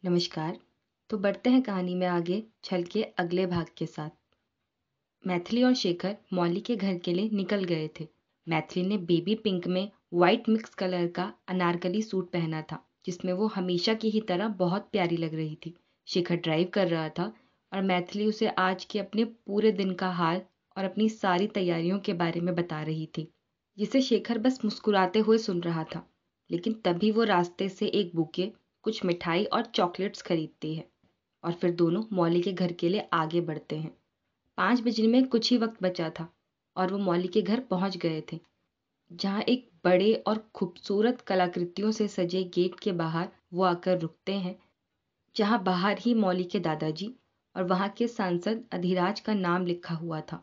नमस्कार। तो बढ़ते हैं कहानी में आगे छल के अगले भाग के साथ। मैथिली और शेखर मौली के घर के लिए निकल गए थे। मैथिली ने बेबी पिंक में वाइट मिक्स कलर का अनारकली सूट पहना था, जिसमें वो हमेशा की ही तरह बहुत प्यारी लग रही थी। शेखर ड्राइव कर रहा था और मैथिली उसे आज के अपने पूरे दिन का हाल और अपनी सारी तैयारियों के बारे में बता रही थी, जिसे शेखर बस मुस्कुराते हुए सुन रहा था। लेकिन तभी वो रास्ते से एक बुके, कुछ मिठाई और चॉकलेट्स खरीदती है और फिर दोनों मौली के घर के लिए आगे बढ़ते हैं। 5 बजने में कुछ ही वक्त बचा था और वो मौली के घर पहुंच गए थे, जहां एक बड़े और खूबसूरत कलाकृतियों से सजे गेट के बाहर वो आकर रुकते हैं, जहां बाहर ही मौली के दादाजी और वहां के सांसद अधिराज का नाम लिखा हुआ था,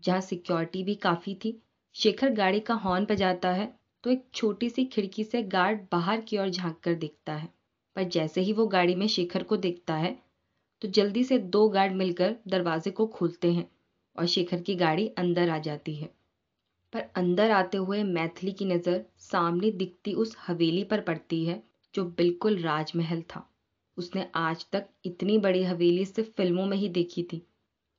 जहां सिक्योरिटी भी काफी थी। शेखर गाड़ी का हॉर्न बजाता है तो एक छोटी सी खिड़की से गार्ड बाहर की ओर झांक कर देखता है, पर जैसे ही वो गाड़ी में शेखर को देखता है तो जल्दी से 2 गार्ड मिलकर दरवाजे को खोलते हैं और शेखर की गाड़ी अंदर आ जाती है। पर अंदर आते हुए मैथिली की नज़र सामने दिखती उस हवेली पर पड़ती है जो बिल्कुल राजमहल था। उसने आज तक इतनी बड़ी हवेली सिर्फ फिल्मों में ही देखी थी,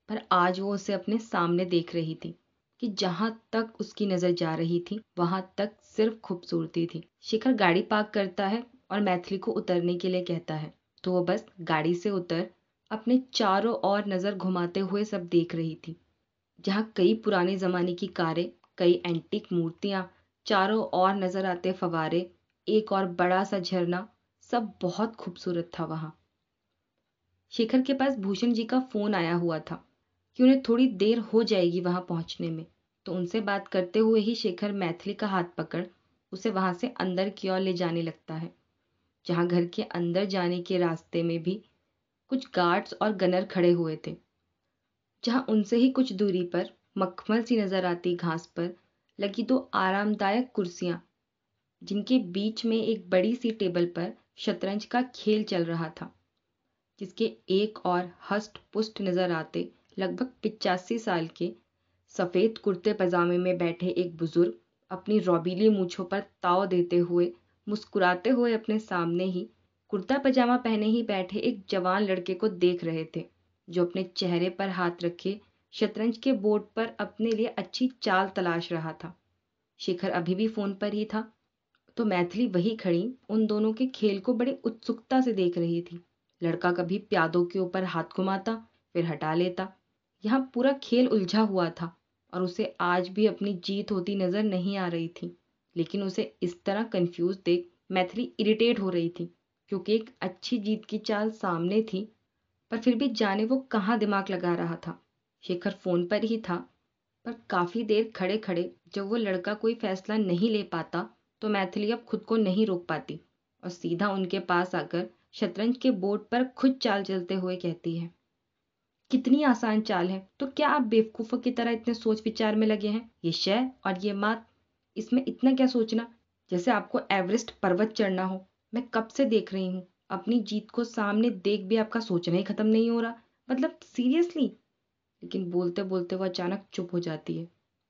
पर आज वो उसे अपने सामने देख रही थी कि जहां तक उसकी नजर जा रही थी वहां तक सिर्फ खूबसूरती थी। शिखर गाड़ी पार्क करता है और मैथिली को उतरने के लिए कहता है, तो वो बस गाड़ी से उतर अपने चारों ओर नजर घुमाते हुए सब देख रही थी, जहां कई पुराने जमाने की कारें, कई एंटीक मूर्तियां, चारों ओर नजर आते फवारे, एक और बड़ा सा झरना, सब बहुत खूबसूरत था। वहां शेखर के पास भूषण जी का फोन आया हुआ था कि उन्हें थोड़ी देर हो जाएगी वहां पहुंचने में, तो उनसे बात करते हुए ही शेखर मैथिली का हाथ पकड़ उसे वहां से अंदर की ओर ले जाने लगता है, जहां घर के अंदर जाने के रास्ते में भी कुछ गार्ड्स और गनर खड़े हुए थे। जहां उनसे ही कुछ दूरी पर मखमल सी नजर आती घास पर लगी 2 आरामदायक कुर्सियां, जिनके बीच में एक बड़ी सी टेबल पर शतरंज का खेल चल रहा था, जिसके एक और हष्ट पुष्ट नजर आते लगभग 85 साल के सफेद कुर्ते पजामे में बैठे एक बुजुर्ग अपनी रौबीली मूछों पर ताव देते हुए मुस्कुराते हुए अपने सामने ही कुर्ता पजामा पहने ही बैठे एक जवान लड़के को देख रहे थे, जो अपने चेहरे पर हाथ रखे शतरंज के बोर्ड पर अपने लिए अच्छी चाल तलाश रहा था। शेखर अभी भी फोन पर ही था, तो मैथिली वही खड़ी उन दोनों के खेल को बड़ी उत्सुकता से देख रही थी। लड़का कभी प्यादों के ऊपर हाथ घुमाता, फिर हटा लेता। यहाँ पूरा खेल उलझा हुआ था और उसे आज भी अपनी जीत होती नजर नहीं आ रही थी, लेकिन उसे इस तरह कंफ्यूज देख मैथिली इरिटेट हो रही थी, क्योंकि एक अच्छी जीत की चाल सामने थी, पर फिर भी जाने वो कहाँ दिमाग लगा रहा था। शेखर फोन पर ही था, पर काफी देर खड़े खड़े जब वो लड़का कोई फैसला नहीं ले पाता तो मैथिली अब खुद को नहीं रोक पाती और सीधा उनके पास आकर शतरंज के बोर्ड पर खुद चाल चलते हुए कहती है, कितनी आसान चाल है, तो क्या आप बेवकूफों की तरह इतने सोच विचार में लगे हैं? ये शय और ये मात, इसमें इतना क्या सोचना, जैसे आपको एवरेस्ट पर्वत चढ़ना हो। मैं कब से देख रही हूँ, अपनी जीत को सामने देख भी आपका सोचना ही खत्म नहीं हो रहा। मतलब सीरियसली। लेकिन बोलते बोलते वो अचानक चुप हो जाती है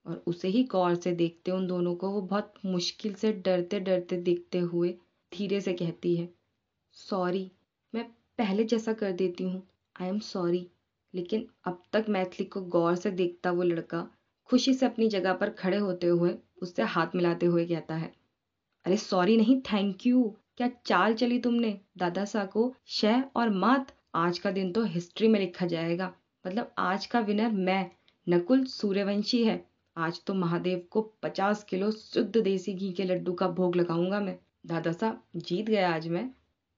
और उसे ही गौर से देखते उन दोनों को वो बहुत मुश्किल से डरते डरते देखते हुए धीरे से कहती है, सॉरी, मैं पहले जैसा कर देती हूँ, आई एम सॉरी। लेकिन अब तक मैथिली को गौर से देखता वो लड़का खुशी से अपनी जगह पर खड़े होते हुए उससे हाथ मिलाते हुए कहता है, अरे सॉरी नहीं, थैंक यू। क्या चाल चली तुमने दादा सा को, शह और मात। आज का दिन तो हिस्ट्री में लिखा जाएगा। मतलब आज का विनर मैं, नकुल सूर्यवंशी है। आज तो महादेव को 50 किलो शुद्ध देसी घी के लड्डू का भोग लगाऊंगा मैं। दादा साहब जीत गया आज मैं।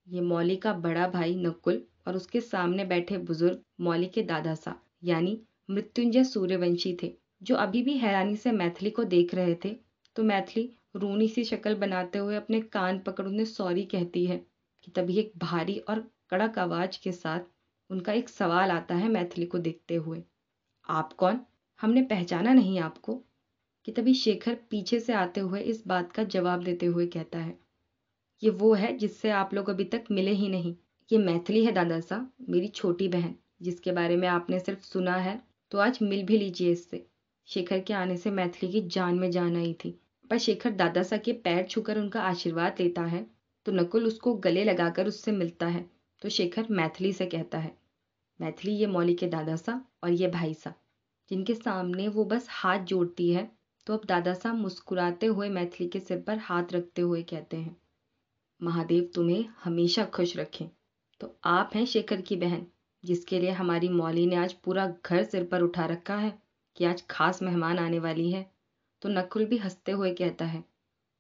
ये मौली का बड़ा भाई नकुल और उसके सामने बैठे बुजुर्ग मौली के दादा सा यानी मृत्युंजय सूर्यवंशी थे, जो अभी भी हैरानी से मैथिली को देख रहे थे। तो मैथिली रूनी सी शक्ल बनाते हुए अपने कान पकड़ उन्हें सॉरी कहती है कि तभी एक भारी और कड़क आवाज के साथ उनका एक सवाल आता है मैथिली को देखते हुए, आप कौन? हमने पहचाना नहीं आपको। कि तभी शेखर पीछे से आते हुए इस बात का जवाब देते हुए कहता है, ये वो है जिससे आप लोग अभी तक मिले ही नहीं। ये मैथिली है दादा सा, मेरी छोटी बहन, जिसके बारे में आपने सिर्फ सुना है, तो आज मिल भी लीजिए इससे। शेखर के आने से मैथिली की जान में जान आई थी, पर शेखर दादा सा के पैर छूकर उनका आशीर्वाद लेता है तो नकुल उसको गले लगाकर उससे मिलता है, तो शेखर मैथिली से कहता है, मैथिली ये मौली के दादा सा और ये भाई सा, जिनके सामने वो बस हाथ जोड़ती है। तो अब दादा साहब मुस्कुराते हुए मैथिली के सिर पर हाथ रखते हुए कहते हैं, महादेव तुम्हें हमेशा खुश रखें। तो आप हैं शेखर की बहन, जिसके लिए हमारी मौली ने आज पूरा घर सिर पर उठा रखा है कि आज खास मेहमान आने वाली है। तो नकुल भी हंसते हुए कहता है,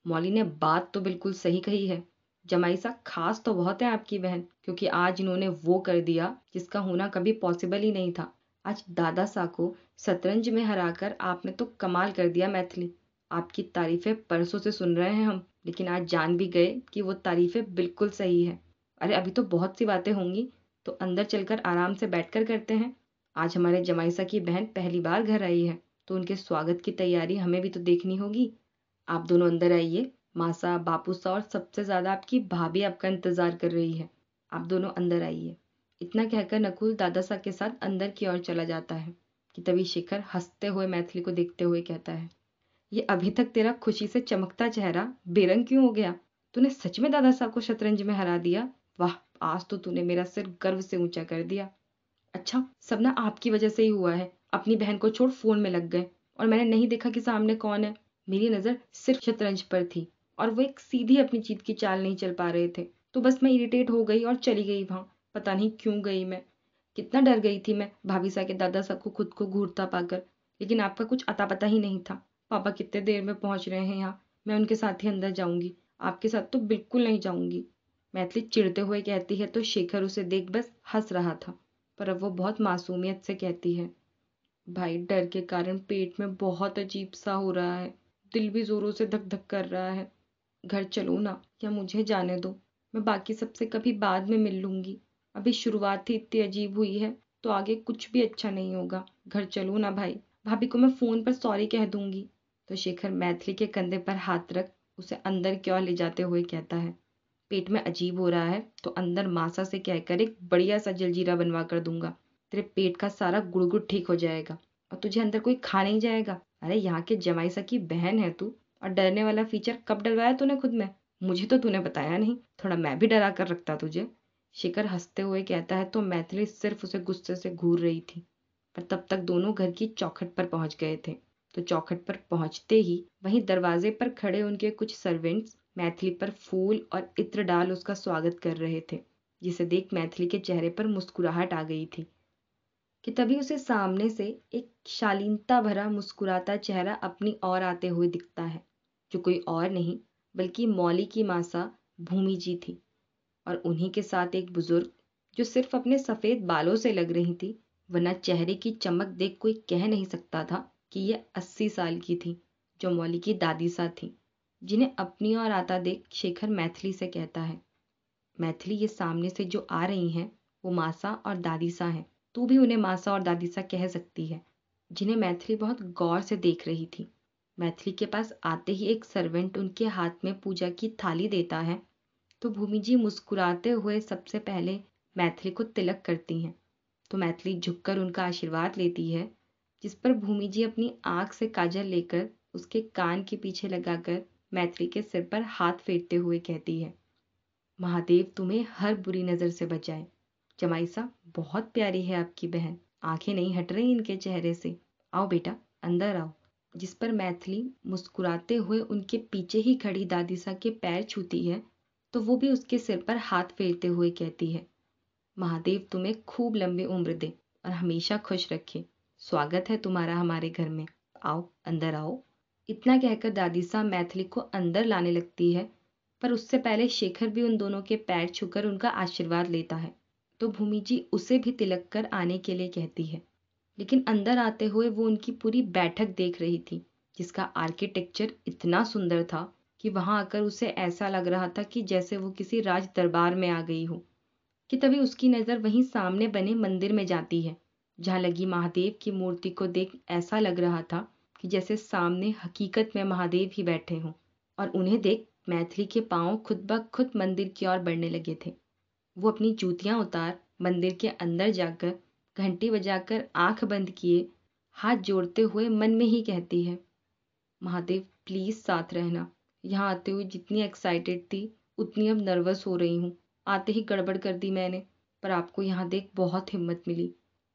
मौली ने बात तो बिल्कुल सही कही है। जमाई सा खास तो बहुत है आपकी बहन, क्योंकि आज इन्होंने वो कर दिया जिसका होना कभी पॉसिबल ही नहीं था। आज दादा सा को शतरंज में हराकर आपने तो कमाल कर दिया मैथिली। आपकी तारीफें परसों से सुन रहे हैं हम, लेकिन आज जान भी गए कि वो तारीफें बिल्कुल सही है। अरे अभी तो बहुत सी बातें होंगी, तो अंदर चलकर आराम से बैठकर करते हैं। आज हमारे जमाईसा की बहन पहली बार घर आई है, तो उनके स्वागत की तैयारी हमें भी तो देखनी होगी। आप दोनों अंदर आइए। मासा, बापू सा और सबसे ज्यादा आपकी भाभी आपका इंतजार कर रही है। आप दोनों अंदर आइए। इतना कहकर नकुल दादा सा के साथ अंदर की ओर चला जाता है कि तभी शेखर हंसते हुए मैथिली को देखते हुए कहता है, ये अभी तक तेरा खुशी से चमकता चेहरा बेरंग क्यों हो गया? तूने सच में दादा साहब को शतरंज में हरा दिया? वाह, आज तो तूने मेरा सिर गर्व से ऊंचा कर दिया। अच्छा, सब ना आपकी वजह से ही हुआ है। अपनी बहन को छोड़ फोन में लग गए और मैंने नहीं देखा कि सामने कौन है। मेरी नजर सिर्फ शतरंज पर थी और वो एक सीधी अपनी जीत की चाल नहीं चल पा रहे थे, तो बस मैं इरिटेट हो गई और चली गई वहां। पता नहीं क्यों गई मैं। कितना डर गई थी मैं भाभी सा के दादा सा को खुद को घूरता पाकर, लेकिन आपका कुछ अता पता ही नहीं था। पापा कितने देर में पहुंच रहे हैं यहाँ। मैं उनके साथ ही अंदर जाऊंगी, आपके साथ तो बिल्कुल नहीं जाऊंगी। मैथिली चिढ़ते हुए कहती है तो शेखर उसे देख बस हंस रहा था, पर अब वो बहुत मासूमियत से कहती है, भाई डर के कारण पेट में बहुत अजीब सा हो रहा है, दिल भी जोरों से धक धक कर रहा है। घर चलो ना, या मुझे जाने दो। मैं बाकी सबसे कभी बाद में मिल लूंगी। अभी शुरुआत ही इतनी अजीब हुई है, तो आगे कुछ भी अच्छा नहीं होगा। घर चलो ना भाई, भाभी को मैं फोन पर सॉरी कह दूंगी। तो शेखर मैथिली के कंधे पर हाथ रख उसे अंदर की ओर ले जाते हुए कहता है, पेट में अजीब हो रहा है तो अंदर मासा से कहकर एक बढ़िया सा जलजीरा बनवा कर दूंगा। तेरे पेट का सारा गुड़गुड़ ठीक हो जाएगा और तुझे अंदर कोई खा नहीं जाएगा। अरे यहाँ के जमाईसा की बहन है तू, और डरने वाला फीचर कब डलवाया तूने खुद में? मुझे तो तूने बताया नहीं, थोड़ा मैं भी डरा कर रखता तुझे। शिखर हंसते हुए कहता है तो मैथिली सिर्फ उसे गुस्से से घूर रही थी। पर तब तक दोनों घर की चौखट पर पहुंच गए थे। तो चौखट पर पहुंचते ही वहीं दरवाजे पर खड़े उनके कुछ सर्वेंट्स मैथिली पर फूल और इत्र डाल उसका स्वागत कर रहे थे, जिसे देख मैथिली के चेहरे पर मुस्कुराहट आ गई थी कि तभी उसे सामने से एक शालीनता भरा मुस्कुराता चेहरा अपनी ओर आते हुए दिखता है, जो कोई और नहीं बल्कि मौली की मासा भूमि जी थी। और उन्हीं के साथ एक बुजुर्ग, जो सिर्फ अपने सफेद बालों से लग रही थी, वरना चेहरे की चमक देख कोई कह नहीं सकता था कि ये 80 साल की थी, जो मौली की दादी सा थी, जिन्हें अपनी ओर आता देख शेखर मैथिली से कहता है, मैथिली ये सामने से जो आ रही हैं वो मासा और दादी सा हैं। तू भी उन्हें मासा और दादी सा कह सकती है। जिन्हें मैथिली बहुत गौर से देख रही थी। मैथिली के पास आते ही एक सर्वेंट उनके हाथ में पूजा की थाली देता है, तो भूमि जी मुस्कुराते हुए सबसे पहले मैथिली को तिलक करती हैं। तो मैथिली झुककर उनका आशीर्वाद लेती है, जिस पर भूमि जी अपनी आंख से काजल लेकर उसके कान के पीछे लगाकर मैथिली के सिर पर हाथ फेरते हुए कहती है, महादेव तुम्हें हर बुरी नजर से बचाए। जमाई साहब बहुत प्यारी है आपकी बहन, आंखें नहीं हट रही इनके चेहरे से। आओ बेटा, अंदर आओ। जिस पर मैथिली मुस्कुराते हुए उनके पीछे ही खड़ी दादी सा के पैर छूती है, तो वो भी उसके सिर पर हाथ फेरते हुए कहती है, महादेव तुम्हें खूब लंबी उम्र दे और हमेशा खुश रखे। स्वागत है तुम्हारा हमारे घर में। आओ, अंदर आओ। इतना कहकर दादी सा मैथिली को अंदर लाने लगती है, पर उससे पहले शेखर भी उन दोनों के पैर छूकर उनका आशीर्वाद लेता है। तो भूमि जी उसे भी तिलक कर आने के लिए कहती है, लेकिन अंदर आते हुए वो उनकी पूरी बैठक देख रही थी, जिसका आर्किटेक्चर इतना सुंदर था कि वहां आकर उसे ऐसा लग रहा था कि जैसे वो किसी राज दरबार में आ गई हो। कि तभी उसकी नजर वहीं सामने बने मंदिर में जाती है, जहां लगी महादेव की मूर्ति को देख ऐसा लग रहा था कि जैसे सामने हकीकत में महादेव ही बैठे हों। और उन्हें देख मैथिली के पांव खुद ब खुद मंदिर की ओर बढ़ने लगे थे। वो अपनी जूतियां उतार मंदिर के अंदर जाकर घंटी बजाकर आंख बंद किए हाथ जोड़ते हुए मन में ही कहती है, महादेव प्लीज साथ रहना। यहाँ आते हुए जितनी एक्साइटेड थी उतनी अब नर्वस हो रही हूँ। आते ही गड़बड़ कर दी मैंने। पर आपको यहाँ देख बहुत हिम्मत मिली,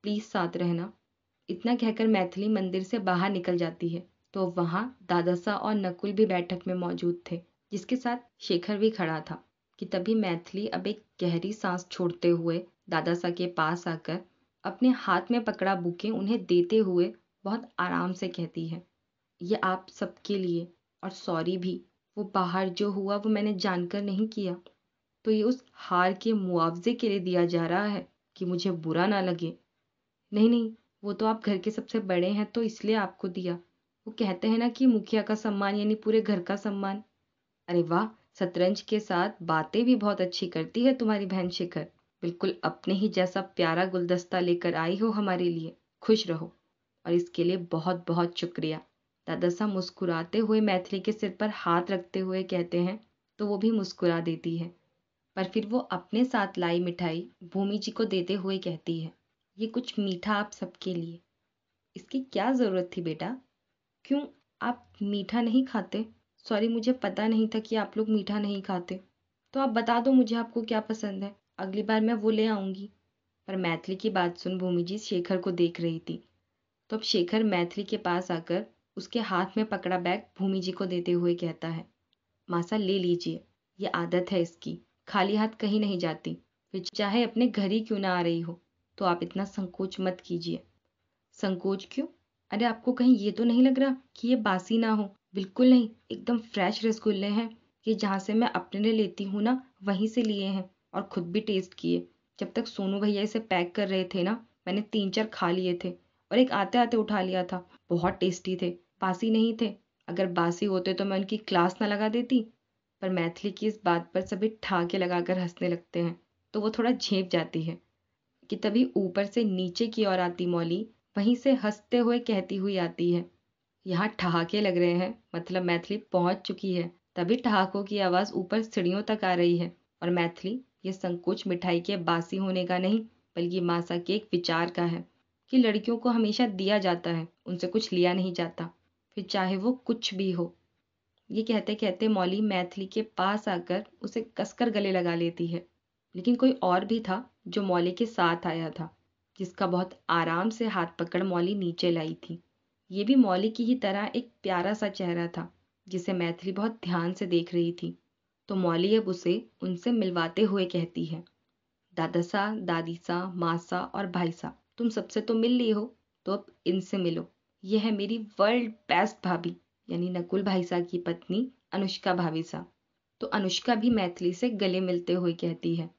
प्लीज साथ रहना। इतना कहकर मैथिली मंदिर से बाहर निकल जाती है तो वहां दादासा और नकुल भी बैठक में मौजूद थे, जिसके साथ शेखर भी खड़ा था। कि तभी मैथिली अब एक गहरी सांस छोड़ते हुए दादासा के पास आकर अपने हाथ में पकड़ा बुके उन्हें देते हुए बहुत आराम से कहती है, ये आप सबके लिए, और सॉरी भी, वो बाहर जो हुआ वो मैंने जानकर नहीं किया, तो ये उस हार के मुआवजे के लिए दिया जा रहा है कि मुझे बुरा ना लगे। नहीं नहीं, वो तो आप घर के सबसे बड़े हैं तो इसलिए आपको दिया। वो कहते हैं ना कि मुखिया का सम्मान यानी पूरे घर का सम्मान। अरे वाह, शतरंज के साथ बातें भी बहुत अच्छी करती है तुम्हारी बहन शिखर। बिल्कुल अपने ही जैसा प्यारा गुलदस्ता लेकर आई हो हमारे लिए। खुश रहो, और इसके लिए बहुत बहुत शुक्रिया। दादासा मुस्कुराते हुए मैथिली के सिर पर हाथ रखते हुए कहते हैं तो वो भी मुस्कुरा देती है, पर फिर वो अपने साथ लाई मिठाई भूमि जी को देते हुए कहती है, ये कुछ मीठा आप सबके लिए। इसकी क्या जरूरत थी बेटा? क्यों, आप मीठा नहीं खाते? सॉरी, मुझे पता नहीं था कि आप लोग मीठा नहीं खाते। तो आप बता दो मुझे आपको क्या पसंद है, अगली बार मैं वो ले आऊंगी। पर मैथिली की बात सुन भूमि जी शेखर को देख रही थी। तो अब शेखर मैथिली के पास आकर उसके हाथ में पकड़ा बैग भूमि जी को देते हुए कहता है, मासा ले लीजिए, ये आदत है इसकी, खाली हाथ कहीं नहीं जाती, फिर चाहे अपने घर ही क्यों ना आ रही हो। तो आप इतना संकोच मत कीजिए। संकोच क्यों? अरे आपको कहीं ये तो नहीं लग रहा कि ये बासी ना हो? बिल्कुल नहीं, एकदम फ्रेश रसगुल्ले हैं। ये जहाँ से मैं अपने लिए लेती हूँ ना, वहीं से लिए हैं और खुद भी टेस्ट किए। जब तक सोनू भैया इसे पैक कर रहे थे ना, मैंने 3-4 खा लिए थे और एक आते आते उठा लिया था। बहुत टेस्टी थे, बासी नहीं थे। अगर बासी होते तो मैं उनकी क्लास ना लगा देती। पर मैथिली की इस बात पर सभी ठहाके लगाकर हंसने लगते हैं तो वो थोड़ा झेप जाती है। कि तभी ऊपर से नीचे की ओर आती मौली वहीं से हंसते हुए कहती हुई आती है, यहाँ ठहाके लग रहे हैं, मतलब मैथिली पहुंच चुकी है। तभी ठहाकों की आवाज ऊपर सीढ़ियों तक आ रही है और मैथिली, ये संकोच मिठाई के बासी होने का नहीं बल्कि मासा के एक विचार का है कि लड़कियों को हमेशा दिया जाता है, उनसे कुछ लिया नहीं जाता, फिर चाहे वो कुछ भी हो। ये कहते कहते मौली मैथिली के पास आकर उसे कसकर गले लगा लेती है। लेकिन कोई और भी था जो मौली के साथ आया था, जिसका बहुत आराम से हाथ पकड़ मौली नीचे लाई थी। ये भी मौली की ही तरह एक प्यारा सा चेहरा था जिसे मैथिली बहुत ध्यान से देख रही थी। तो मौली अब उसे उनसे मिलवाते हुए कहती है, दादासा, दादीसा, मासा और भाईसा, तुम सबसे तो मिल ली हो, तो अब इनसे मिलो। ये है मेरी वर्ल्ड बेस्ट भाभी, यानी नकुल भाईसा की पत्नी अनुष्का भावीसा। तो अनुष्का भी मैथिली से गले मिलते हुए कहती है,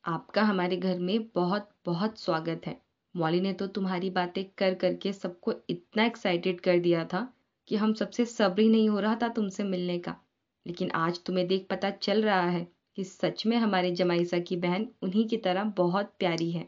आपका हमारे घर में बहुत बहुत स्वागत है। मौली ने तो तुम्हारी बातें कर करके सबको इतना एक्साइटेड कर दिया था कि हम सबसे सब्र ही नहीं हो रहा था तुमसे मिलने का। लेकिन आज तुम्हें देख पता चल रहा है कि सच में हमारे जमाईसा की बहन उन्हीं की तरह बहुत प्यारी है।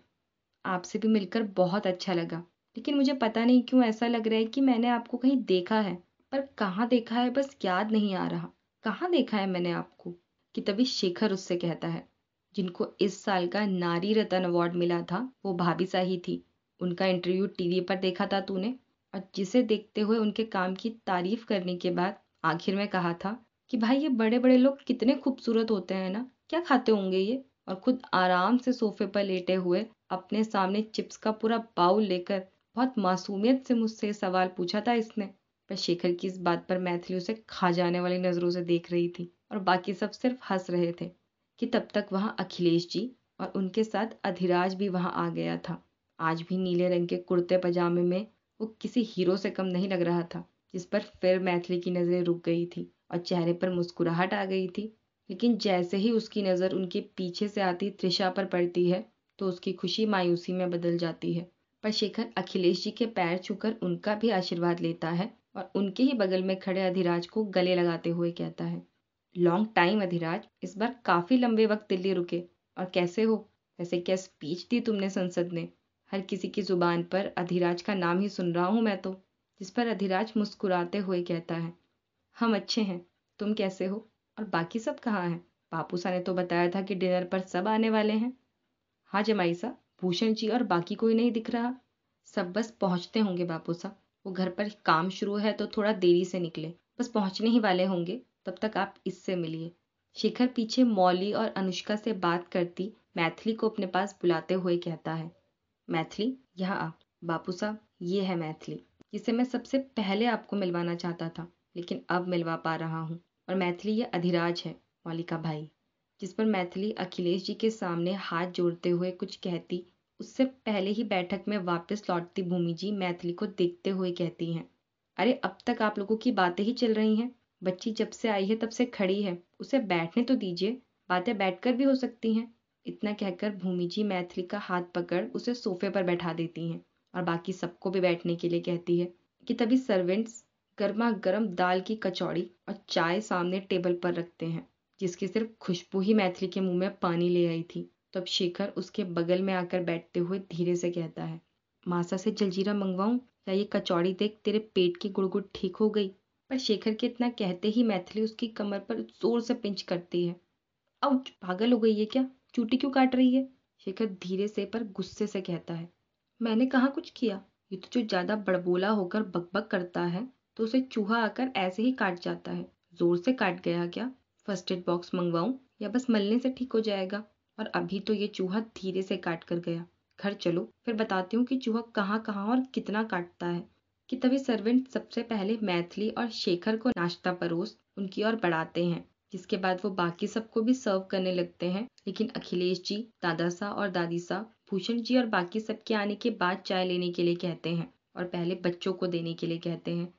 आपसे भी मिलकर बहुत अच्छा लगा, लेकिन मुझे पता नहीं क्यों ऐसा लग रहा है कि मैंने आपको कहीं देखा है, पर कहाँ देखा है बस याद नहीं आ रहा। कहाँ देखा है मैंने आपको? कि तभी शेखर उससे कहता है, जिनको इस साल का नारी रत्न अवार्ड मिला था वो भाभी सा ही थी। उनका इंटरव्यू टीवी पर देखा था तूने, और जिसे देखते हुए उनके काम की तारीफ करने के बाद आखिर में कहा था कि भाई ये बड़े बड़े लोग कितने खूबसूरत होते हैं ना, क्या खाते होंगे ये। और खुद आराम से सोफे पर लेटे हुए अपने सामने चिप्स का पूरा बाउल लेकर बहुत मासूमियत से मुझसे सवाल पूछा था इसने। पर शेखर की इस बात पर मैथिली उसे खा जाने वाली नजरों से देख रही थी और बाकी सब सिर्फ हंस रहे थे। कि तब तक वहां अखिलेश जी और उनके साथ अधिराज भी वहां आ गया था। आज भी नीले रंग के कुर्ते पजामे में वो किसी हीरो से कम नहीं लग रहा था, जिस पर फिर मैथिली की नजरें रुक गई थी और चेहरे पर मुस्कुराहट आ गई थी। लेकिन जैसे ही उसकी नजर उनके पीछे से आती त्रिशा पर पड़ती है तो उसकी खुशी मायूसी में बदल जाती है। पर शेखर अखिलेश जी के पैर छूकर उनका भी आशीर्वाद लेता है और उनके ही बगल में खड़े अधिराज को गले लगाते हुए कहता है, लॉन्ग टाइम अधिराज, इस बार काफी लंबे वक्त दिल्ली रुके, और कैसे हो? वैसे क्या स्पीच दी तुमने संसद में? हर किसी की जुबान पर अधिराज का नाम ही सुन रहा हूं मैं तो। जिस पर अधिराज मुस्कुराते हुए कहता है, हम अच्छे हैं, तुम कैसे हो? और बाकी सब कहाँ हैं? बापूसा ने तो बताया था कि डिनर पर सब आने वाले हैं। हाँ जमाईसा, भूषण जी और बाकी कोई नहीं दिख रहा। सब बस पहुंचते होंगे बापूसा, वो घर पर काम शुरू है तो थोड़ा देरी से निकले, बस पहुंचने ही वाले होंगे, तब तक आप इससे मिलिए। शिखर पीछे मौली और अनुष्का से बात करती मैथिली को अपने पास बुलाते हुए कहता है, मैथिली यहाँ आ। बापू साहब, ये है मैथिली, जिसे मैं सबसे पहले आपको मिलवाना चाहता था, लेकिन अब मिलवा पा रहा हूँ। और मैथिली ये अधिराज है, मौली का भाई। जिस पर मैथिली अखिलेश जी के सामने हाथ जोड़ते हुए कुछ कहती, उससे पहले ही बैठक में वापस लौटती भूमि जी मैथिली को देखते हुए कहती हैं, अरे अब तक आप लोगों की बातें ही चल रही हैं। बच्ची जब से आई है तब से खड़ी है, उसे बैठने तो दीजिए, बातें बैठकर भी हो सकती हैं। इतना कहकर भूमि जी मैथिली का हाथ पकड़ उसे सोफे पर बैठा देती हैं और बाकी सबको भी बैठने के लिए कहती है कि तभी सर्वेंट्स गर्मा गर्म दाल की कचौड़ी और चाय सामने टेबल पर रखते हैं, जिसकी सिर्फ खुशबू ही मैथिली के मुंह में पानी ले आई थी। तब शेखर उसके बगल में आकर बैठते हुए धीरे से कहता है, मासा से जलजीरा मंगवाऊं या ये कचौड़ी देख तेरे पेट की गुड़गुड़ ठीक हो गई। पर शेखर के इतना कहते ही मैथिली उसकी कमर पर जोर से पिंच करती है। आउच, पागल हो गई है क्या? चूटी क्यों काट रही है? शेखर धीरे से पर गुस्से से कहता है, मैंने कहाँ कुछ किया। ये तो जो ज्यादा बड़बोला होकर बकबक करता है तो उसे चूहा आकर ऐसे ही काट जाता है। जोर से काट गया क्या? फर्स्ट एड बॉक्स मंगवाऊं या बस मलने से ठीक हो जाएगा? और अभी तो ये चूहा धीरे से काट कर गया। घर चलो, फिर बताती हूँ कि चूहा कहाँ कहाँ और कितना काटता है। कि तभी सर्वेंट सबसे पहले मैथिली और शेखर को नाश्ता परोस उनकी ओर बढ़ाते हैं, जिसके बाद वो बाकी सबको भी सर्व करने लगते हैं। लेकिन अखिलेश जी, दादा सा और दादी सा भूषण जी और बाकी सबके आने के बाद चाय लेने के लिए कहते हैं और पहले बच्चों को देने के लिए कहते हैं।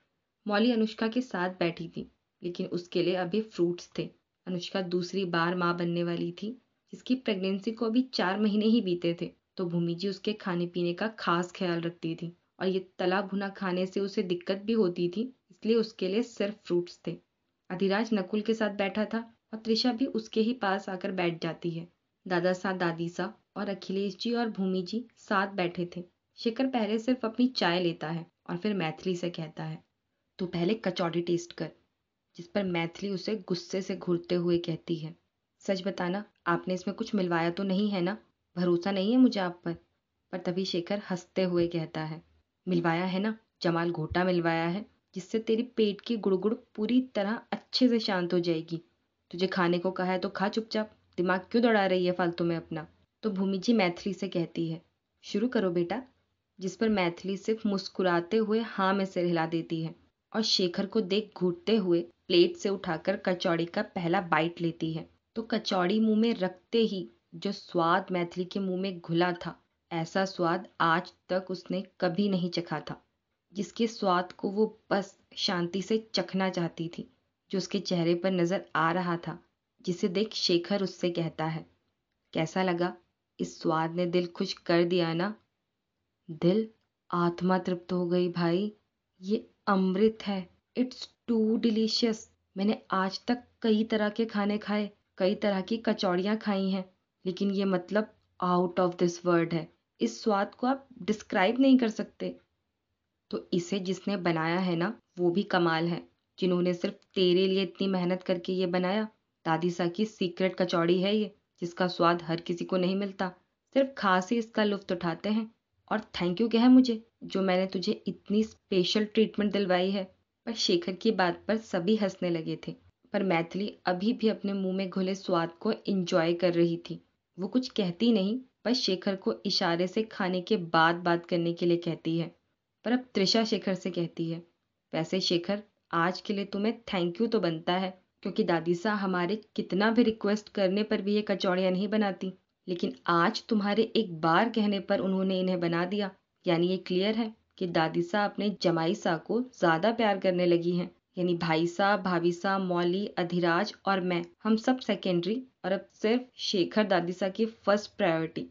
मौली अनुष्का के साथ बैठी थी, लेकिन उसके लिए अभी फ्रूट्स थे। अनुष्का दूसरी बार माँ बनने वाली थी, जिसकी प्रेगनेंसी को अभी 4 महीने ही बीते थे। तो भूमि जी उसके खाने पीने का खास ख्याल रखती थी और ये तला भुना खाने से उसे दिक्कत भी होती थी, इसलिए उसके लिए सिर्फ फ्रूट्स थे। अधिराज नकुल के साथ बैठा था और त्रिशा भी उसके ही पास आकर बैठ जाती है। दादा सा, दादी सा और अखिलेश जी और भूमि जी साथ बैठे थे। शेखर पहले सिर्फ अपनी चाय लेता है और फिर मैथिली से कहता है, तू पहले कचौड़ी टेस्ट कर। जिस पर मैथिली उसे गुस्से से घूरते हुए कहती है, सच बताना, आपने इसमें कुछ मिलवाया तो नहीं है ना? भरोसा नहीं है मुझे आप पर। तभी शेखर हंसते हुए कहता है, मिलवाया है ना, जमाल घोटा मिलवाया है, जिससे तेरी पेट की गुड़गुड़ पूरी तरह अच्छे से शांत हो जाएगी। तुझे खाने को कहा है तो खा चुपचाप, दिमाग क्यों दौड़ा रही है फालतू में अपना? तो भूमि जी मैथिली से कहती है, शुरू करो बेटा। जिस पर मैथिली सिर्फ मुस्कुराते हुए हाँ में सिर हिला देती है और शेखर को देख घूरते हुए प्लेट से उठाकर कचौड़ी का पहला बाइट लेती है। तो कचौड़ी मुंह में रखते ही जो स्वाद मैथिली के मुंह में घुला था, ऐसा स्वाद आज तक उसने कभी नहीं चखा था। जिसके स्वाद को वो बस शांति से चखना चाहती थी, जो उसके चेहरे पर नजर आ रहा था, जिसे देख शेखर उससे कहता है, कैसा लगा? इस स्वाद ने दिल खुश कर दिया ना? दिल, आत्मा तृप्त हो गई भाई। ये अमृत है। It's too delicious. मैंने आज तक कई तरह के खाने खाए, कई तरह की कचौड़ियाँ खाई हैं, लेकिन ये मतलब आउट ऑफ दिस वर्ल्ड है। इस स्वाद को आप डिस्क्राइब नहीं कर सकते। तो इसे जिसने बनाया है ना, वो भी कमाल है, जिन्होंने सिर्फ तेरे लिए इतनी मेहनत करके ये बनाया। दादी सा की सीक्रेट कचौड़ी है ये, जिसका स्वाद हर किसी को नहीं मिलता, सिर्फ खास ही इसका लुत्फ उठाते हैं। और थैंक यू कह मुझे, जो मैंने तुझे इतनी स्पेशल ट्रीटमेंट दिलवाई है। पर शेखर की बात पर सभी हंसने लगे थे, पर मैथिली अभी भी अपने मुंह में घुले स्वाद को एंजॉय कर रही थी। वो कुछ कहती नहीं, बस शेखर को इशारे से खाने के बाद बात करने के लिए कहती है। पर अब त्रिशा शेखर से कहती है, वैसे शेखर, आज के लिए तुम्हें थैंक यू तो बनता है, क्योंकि दादी सा हमारे कितना भी रिक्वेस्ट करने पर भी ये कचौड़ियाँ नहीं बनाती, लेकिन आज तुम्हारे एक बार कहने पर उन्होंने इन्हें बना दिया। यानी ये क्लियर है कि दादी सा अपने जमाई सा को ज्यादा प्यार करने लगी हैं। यानी भाई साहब, भाभी साहब, मौली, अधिराज और मैं, हम सब सेकेंडरी और अब सिर्फ शेखर दादी सा की फर्स्ट प्रायोरिटी।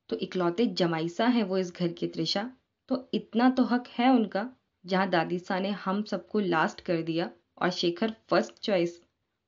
तो इकलौते जमाई सा हैं वो इस घर की त्रिशा। तो इतना तो हक है उनका, जहाँ दादी सा ने हम सबको लास्ट कर दिया और शेखर फर्स्ट चॉइस।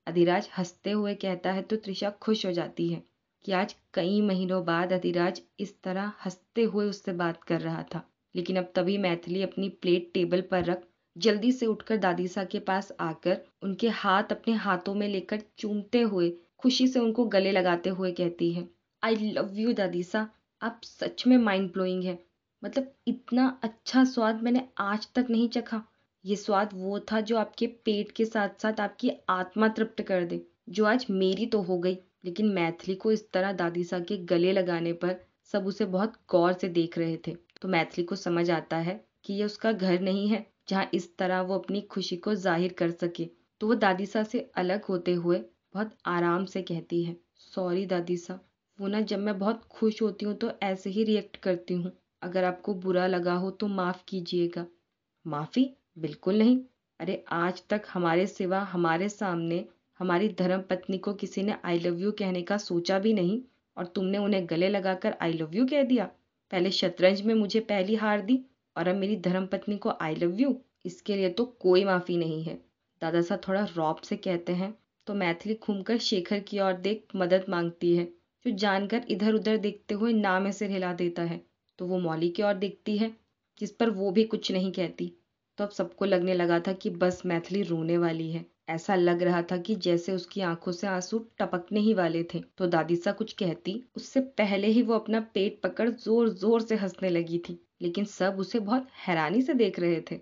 अधिराज हंसते हुए कहता है तो त्रिशा खुश हो जाती है कि आज कई महीनों बाद अधिराज इस तरह हंसते हुए उससे बात कर रहा था। लेकिन अब तभी मैथिली अपनी प्लेट टेबल पर रख जल्दी से उठकर दादी सा के पास आकर उनके हाथ अपने हाथों में लेकर चूमते हुए खुशी से उनको गले लगाते हुए कहती है, आई लव यू दादी सा, आप सच में माइंड ब्लोइंग है। मतलब इतना अच्छा स्वाद मैंने आज तक नहीं चखा। ये स्वाद वो था जो आपके पेट के साथ साथ आपकी आत्मा तृप्त कर दे, जो आज मेरी तो हो गई, लेकिन मैथिली को इस तरह दादीसा के गले लगाने पर सब उसे बहुत गौर से देख रहे थे। तो मैथिली को समझ आता है कि ये उसका घर नहीं है जहाँ इस तरह वो अपनी खुशी को जाहिर कर सके। तो वो दादीसा से अलग होते हुए बहुत आराम से कहती है, सॉरी दादीसा, वो ना जब मैं बहुत खुश होती हूँ तो ऐसे ही रिएक्ट करती हूँ। अगर आपको बुरा लगा हो तो माफ़ कीजिएगा। माफ़ी? बिल्कुल नहीं। अरे आज तक हमारे सिवा हमारे सामने हमारी धर्म पत्नी को किसी ने आई लव यू कहने का सोचा भी नहीं, और तुमने उन्हें गले लगाकर आई लव यू कह दिया। पहले शतरंज में मुझे पहली हार दी और अब मेरी धर्म पत्नी को आई लव यू। इसके लिए तो कोई माफ़ी नहीं है। दादा साहब थोड़ा रौब से कहते हैं। तो मैथिली घूमकर शेखर की ओर देख मदद मांगती है, जो जानकर इधर उधर देखते हुए ना में सिर हिला देता है। तो वो मौली की ओर देखती है, जिस पर वो भी कुछ नहीं कहती। तो अब सबको लगने लगा था कि बस मैथिली रोने वाली है। ऐसा लग रहा था कि जैसे उसकी आंखों से आंसू टपकने ही वाले थे। तो दादीसा कुछ कहती उससे पहले ही वो अपना पेट पकड़ जोर जोर से हंसने लगी थी, लेकिन सब उसे बहुत हैरानी से देख रहे थे।